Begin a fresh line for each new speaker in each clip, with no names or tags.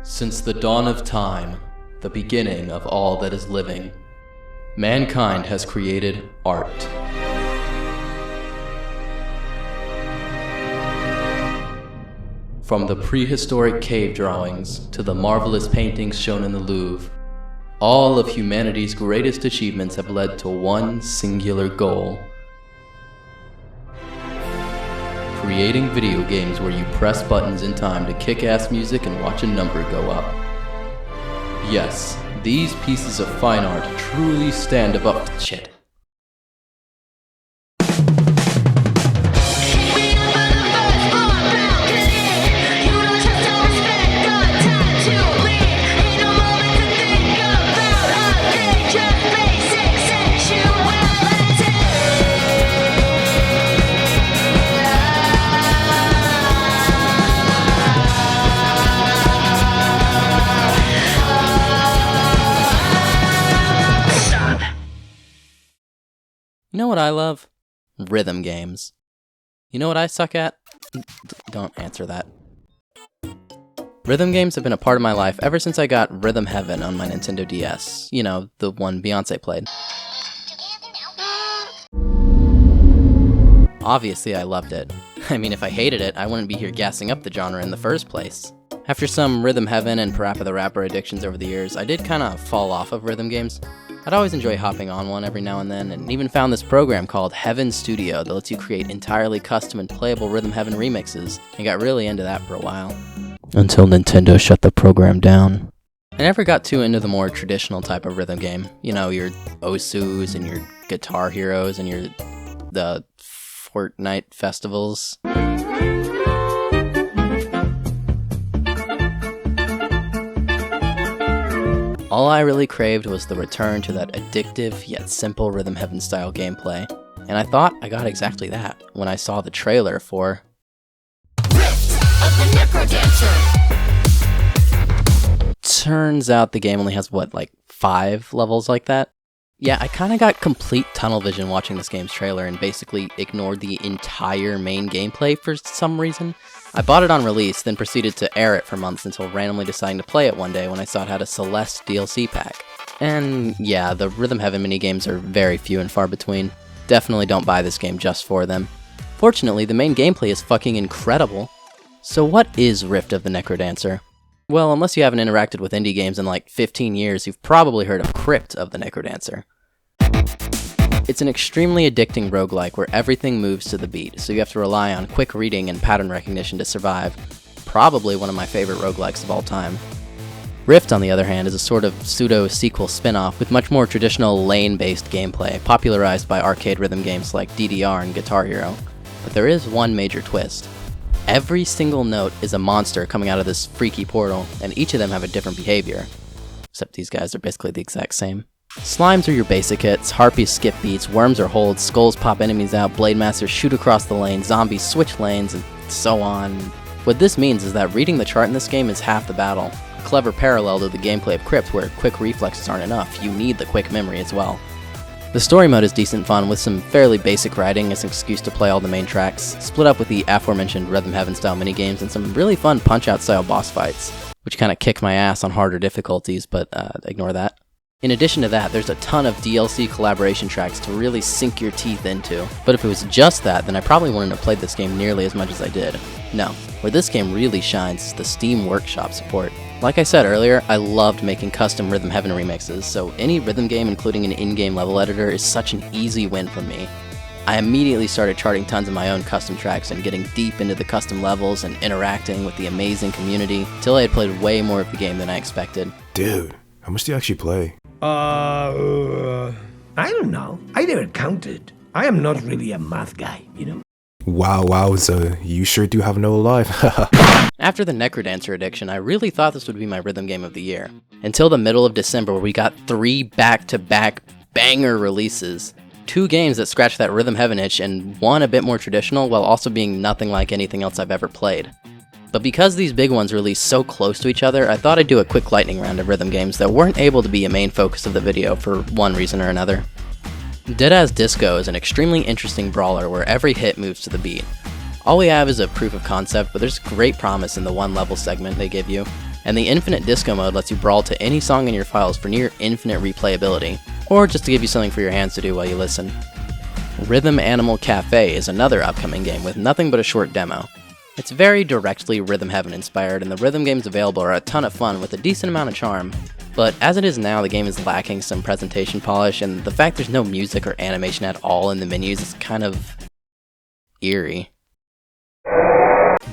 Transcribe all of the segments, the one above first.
Since the dawn of time, the beginning of all that is living, mankind has created art. From the prehistoric cave drawings to the marvelous paintings shown in the Louvre, all of humanity's greatest achievements have led to one singular goal: creating video games where you press buttons in time to kick-ass music and watch a number go up. Yes, these pieces of fine art truly stand above shit. You know what I love? Rhythm games. You know what I suck at? Don't answer that. Rhythm games have been a part of my life ever since I got Rhythm Heaven on my Nintendo DS. You know, the one Beyonce played. Obviously I loved it. I mean, if I hated it, I wouldn't be here gassing up the genre in the first place. After some Rhythm Heaven and Parappa the Rapper addictions over the years, I did kinda fall off of rhythm games. I'd always enjoy hopping on one every now and then, and even found this program called Heaven Studio that lets you create entirely custom and playable Rhythm Heaven remixes, and got really into that for a while. Until Nintendo shut the program down. I never got too into the more traditional type of rhythm game. You know, your Osus and your Guitar Heroes and the Fortnite festivals. All I really craved was the return to that addictive yet simple Rhythm Heaven style gameplay, and I thought I got exactly that when I saw the trailer for Rift of the Necrodancer. Turns out the game only has, like 5 levels like that? Yeah, I kinda got complete tunnel vision watching this game's trailer and basically ignored the entire main gameplay for some reason. I bought it on release, then proceeded to air it for months until randomly deciding to play it one day when I saw it had a Celeste DLC pack. And yeah, the Rhythm Heaven minigames are very few and far between. Definitely don't buy this game just for them. Fortunately, the main gameplay is fucking incredible. So what is Rift of the Necrodancer? Well, unless you haven't interacted with indie games in like 15 years, you've probably heard of Crypt of the Necrodancer. It's an extremely addicting roguelike where everything moves to the beat, so you have to rely on quick reading and pattern recognition to survive. Probably one of my favorite roguelikes of all time. Rift, on the other hand, is a sort of pseudo-sequel spin-off with much more traditional lane-based gameplay, popularized by arcade rhythm games like DDR and Guitar Hero. But there is one major twist. Every single note is a monster coming out of this freaky portal, and each of them have a different behavior. Except these guys are basically the exact same. Slimes are your basic hits, harpies skip beats, worms are holds, skulls pop enemies out, blade masters shoot across the lane, zombies switch lanes, and so on. What this means is that reading the chart in this game is half the battle. A clever parallel to the gameplay of Crypt where quick reflexes aren't enough, you need the quick memory as well. The story mode is decent fun with some fairly basic writing as an excuse to play all the main tracks, split up with the aforementioned Rhythm Heaven style minigames and some really fun punch-out style boss fights, which kinda kick my ass on harder difficulties, but ignore that. In addition to that, there's a ton of DLC collaboration tracks to really sink your teeth into. But if it was just that, then I probably wouldn't have played this game nearly as much as I did. No, where this game really shines is the Steam Workshop support. Like I said earlier, I loved making custom Rhythm Heaven remixes, so any rhythm game including an in-game level editor is such an easy win for me. I immediately started charting tons of my own custom tracks and getting deep into the custom levels and interacting with the amazing community, till I had played way more of the game than I expected.
Dude, how much do you actually play?
I don't know. I never counted. I am not really a math guy, you know?
Wow, so you sure do have no life.
After the Necrodancer addiction, I really thought this would be my rhythm game of the year. Until the middle of December where we got 3 back-to-back banger releases. 2 games that scratched that Rhythm Heaven itch and one a bit more traditional while also being nothing like anything else I've ever played. But because these big ones released so close to each other, I thought I'd do a quick lightning round of rhythm games that weren't able to be a main focus of the video for one reason or another. Dead As Disco is an extremely interesting brawler where every hit moves to the beat. All we have is a proof of concept, but there's great promise in the one level segment they give you. And the Infinite Disco mode lets you brawl to any song in your files for near infinite replayability, or just to give you something for your hands to do while you listen. Rhythm Animal Cafe is another upcoming game with nothing but a short demo. It's very directly Rhythm Heaven inspired, and the rhythm games available are a ton of fun with a decent amount of charm. But as it is now, the game is lacking some presentation polish, and the fact there's no music or animation at all in the menus is kind of eerie.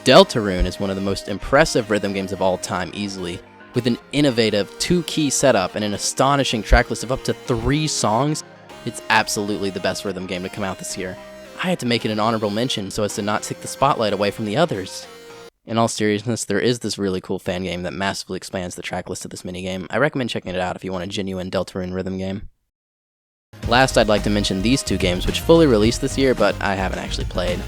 Deltarune is one of the most impressive rhythm games of all time easily, with an innovative 2-key setup and an astonishing tracklist of up to 3 songs. It's absolutely the best rhythm game to come out this year. I had to make it an honorable mention so as to not take the spotlight away from the others. In all seriousness, there is this really cool fan game that massively expands the tracklist of this minigame. I recommend checking it out if you want a genuine Deltarune rhythm game. Last, I'd like to mention these 2 games which fully released this year, but I haven't actually played.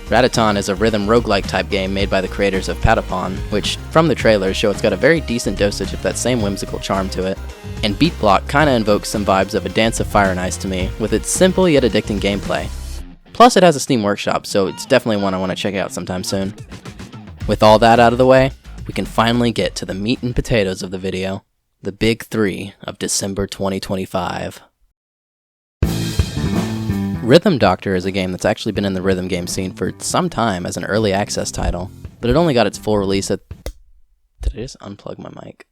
Rataton is a rhythm roguelike type game made by the creators of Patapon, which, from the trailers, show it's got a very decent dosage of that same whimsical charm to it. And Beat Block kinda invokes some vibes of a Dance of Fire and Ice to me, with its simple yet addicting gameplay. Plus, it has a Steam Workshop, so it's definitely one I want to check out sometime soon. With all that out of the way, we can finally get to the meat and potatoes of the video, the big 3 of December 2025. Rhythm Doctor is a game that's actually been in the rhythm game scene for some time as an early access title, but it only got its full release at... Did I just unplug my mic?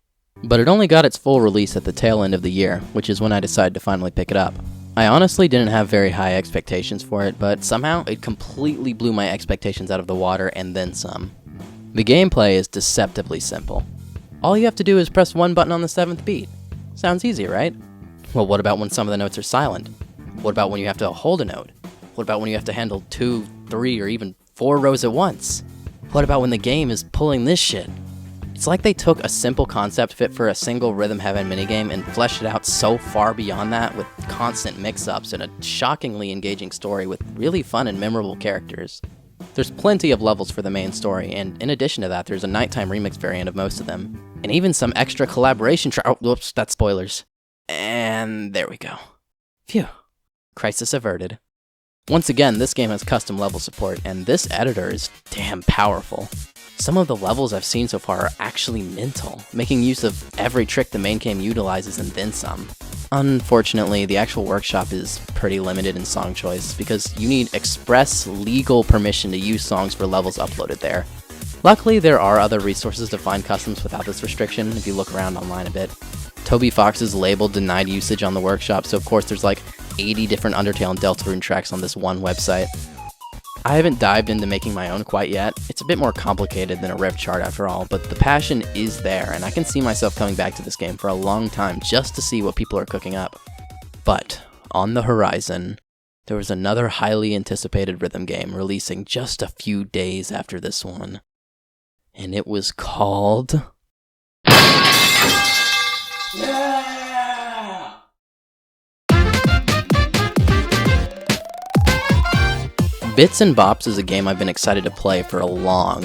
But it only got its full release at the tail end of the year, which is when I decided to finally pick it up. I honestly didn't have very high expectations for it, but somehow it completely blew my expectations out of the water and then some. The gameplay is deceptively simple. All you have to do is press one button on the 7th beat. Sounds easy, right? Well, what about when some of the notes are silent? What about when you have to hold a note? What about when you have to handle 2, 3, or even 4 rows at once? What about when the game is pulling this shit? It's like they took a simple concept fit for a single Rhythm Heaven minigame and fleshed it out so far beyond that with constant mix-ups and a shockingly engaging story with really fun and memorable characters. There's plenty of levels for the main story, and in addition to that, there's a nighttime remix variant of most of them. And even some extra collaboration oh, whoops, that's spoilers. And there we go. Phew. Crisis averted. Once again, this game has custom level support, and this editor is damn powerful. Some of the levels I've seen so far are actually mental, making use of every trick the main game utilizes and then some. Unfortunately, the actual workshop is pretty limited in song choice, because you need express legal permission to use songs for levels uploaded there. Luckily, there are other resources to find customs without this restriction if you look around online a bit. Toby Fox's label denied usage on the workshop, so of course there's like 80 different Undertale and Deltarune tracks on this one website. I haven't dived into making my own quite yet. It's a bit more complicated than a rev chart after all, but the passion is there, and I can see myself coming back to this game for a long time just to see what people are cooking up. But on the horizon, there was another highly anticipated rhythm game releasing just a few days after this one. And it was called... Bits and Bops is a game I've been excited to play for a long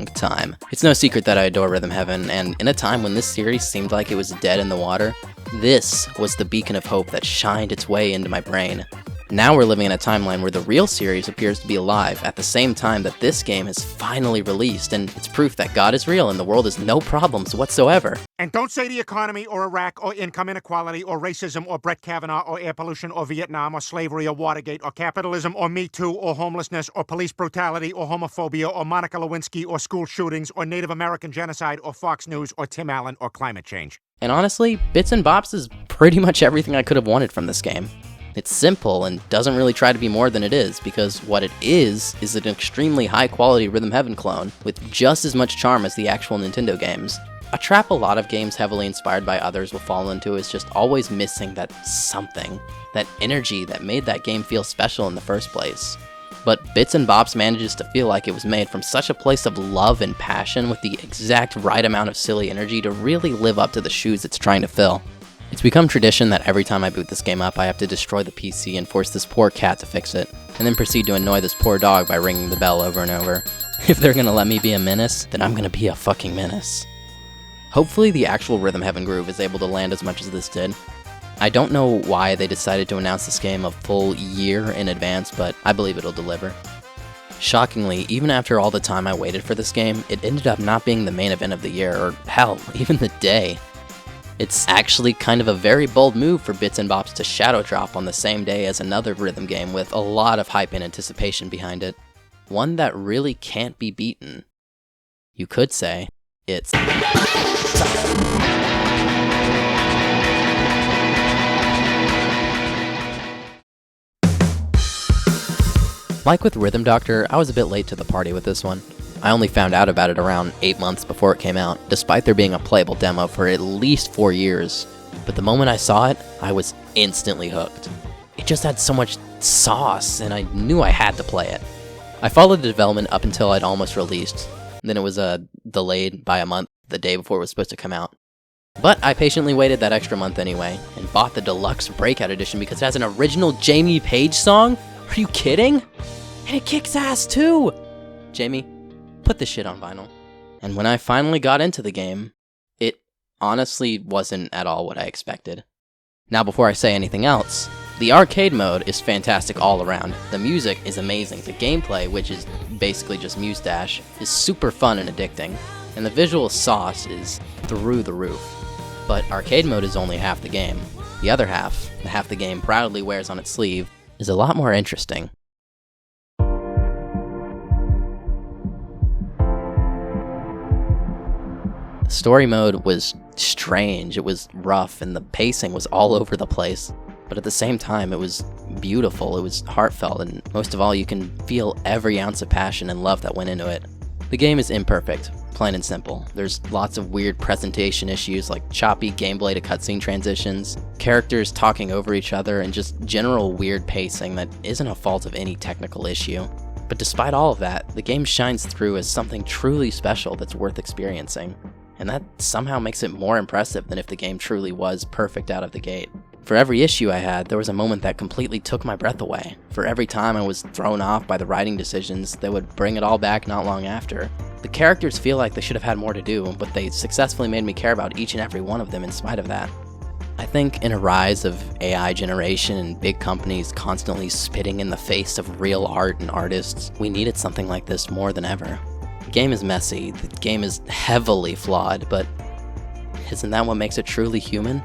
time. It's no secret that I adore Rhythm Heaven, and in a time when this series seemed like it was dead in the water, this was the beacon of hope that shined its way into my brain. Now we're living in a timeline where the real series appears to be alive at the same time that this game has finally released, and it's proof that God is real and the world has no problems whatsoever.
And don't say the economy or Iraq or income inequality or racism or Brett Kavanaugh or air pollution or Vietnam or slavery or Watergate or capitalism or Me Too or homelessness or police brutality or homophobia or Monica Lewinsky or school shootings or Native American genocide or Fox News or Tim Allen or climate change.
And honestly, Bits and Bops is pretty much everything I could have wanted from this game. It's simple and doesn't really try to be more than it is, because what it is an extremely high-quality Rhythm Heaven clone with just as much charm as the actual Nintendo games. A trap a lot of games heavily inspired by others will fall into is just always missing that something, that energy that made that game feel special in the first place. But Bits and Bops manages to feel like it was made from such a place of love and passion with the exact right amount of silly energy to really live up to the shoes it's trying to fill. It's become tradition that every time I boot this game up, I have to destroy the PC and force this poor cat to fix it, and then proceed to annoy this poor dog by ringing the bell over and over. If they're gonna let me be a menace, then I'm gonna be a fucking menace. Hopefully the actual Rhythm Heaven groove is able to land as much as this did. I don't know why they decided to announce this game a full year in advance, but I believe it'll deliver. Shockingly, even after all the time I waited for this game, it ended up not being the main event of the year, or hell, even the day. It's actually kind of a very bold move for Bits and Bops to shadow drop on the same day as another rhythm game with a lot of hype and anticipation behind it. One that really can't be beaten. You could say, it's Like with Rhythm Doctor, I was a bit late to the party with this one. I only found out about it around 8 months before it came out, despite there being a playable demo for at least 4 years. But the moment I saw it, I was instantly hooked. It just had so much sauce, and I knew I had to play it. I followed the development up until I'd almost released, then it was delayed by a month the day before it was supposed to come out. But I patiently waited that extra month anyway, and bought the deluxe Breakout Edition because it has an original Jamie Page song? Are you kidding? And it kicks ass too! Jamie, put this shit on vinyl. And when I finally got into the game, it honestly wasn't at all what I expected. Now before I say anything else, the arcade mode is fantastic all around. The music is amazing. The gameplay, which is basically just Muse Dash, is super fun and addicting. And the visual sauce is through the roof. But arcade mode is only half the game. The other half, the half the game proudly wears on its sleeve, is a lot more interesting. Story mode was strange, it was rough, and the pacing was all over the place. But at the same time, it was beautiful, it was heartfelt, and most of all, you can feel every ounce of passion and love that went into it. The game is imperfect, plain and simple. There's lots of weird presentation issues like choppy gameplay to cutscene transitions, characters talking over each other, and just general weird pacing that isn't a fault of any technical issue. But despite all of that, the game shines through as something truly special that's worth experiencing. And that somehow makes it more impressive than if the game truly was perfect out of the gate. For every issue I had, there was a moment that completely took my breath away. For every time I was thrown off by the writing decisions, they would bring it all back not long after. The characters feel like they should have had more to do, but they successfully made me care about each and every one of them in spite of that. I think in a rise of AI generation and big companies constantly spitting in the face of real art and artists, we needed something like this more than ever. The game is messy, the game is heavily flawed, but isn't that what makes it truly human?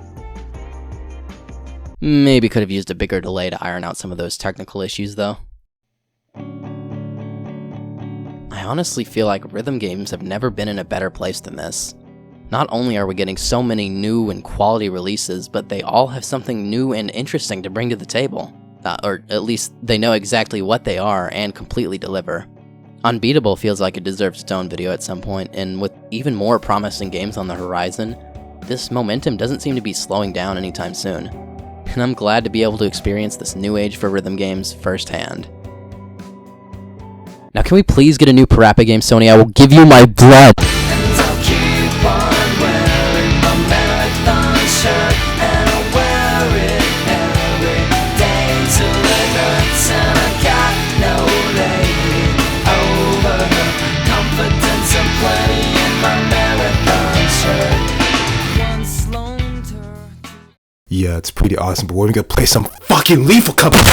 Maybe could have used a bigger delay to iron out some of those technical issues though. I honestly feel like rhythm games have never been in a better place than this. Not only are we getting so many new and quality releases, but they all have something new and interesting to bring to the table. Or at least they know exactly what they are and completely deliver. Unbeatable feels like it deserves its own video at some point, and with even more promising games on the horizon, this momentum doesn't seem to be slowing down anytime soon. And I'm glad to be able to experience this new age for rhythm games firsthand. Now can we please get a new Parappa game, Sony? I will give you my blood!
Yeah, it's pretty awesome, but when we gonna play some fucking Lethal Company?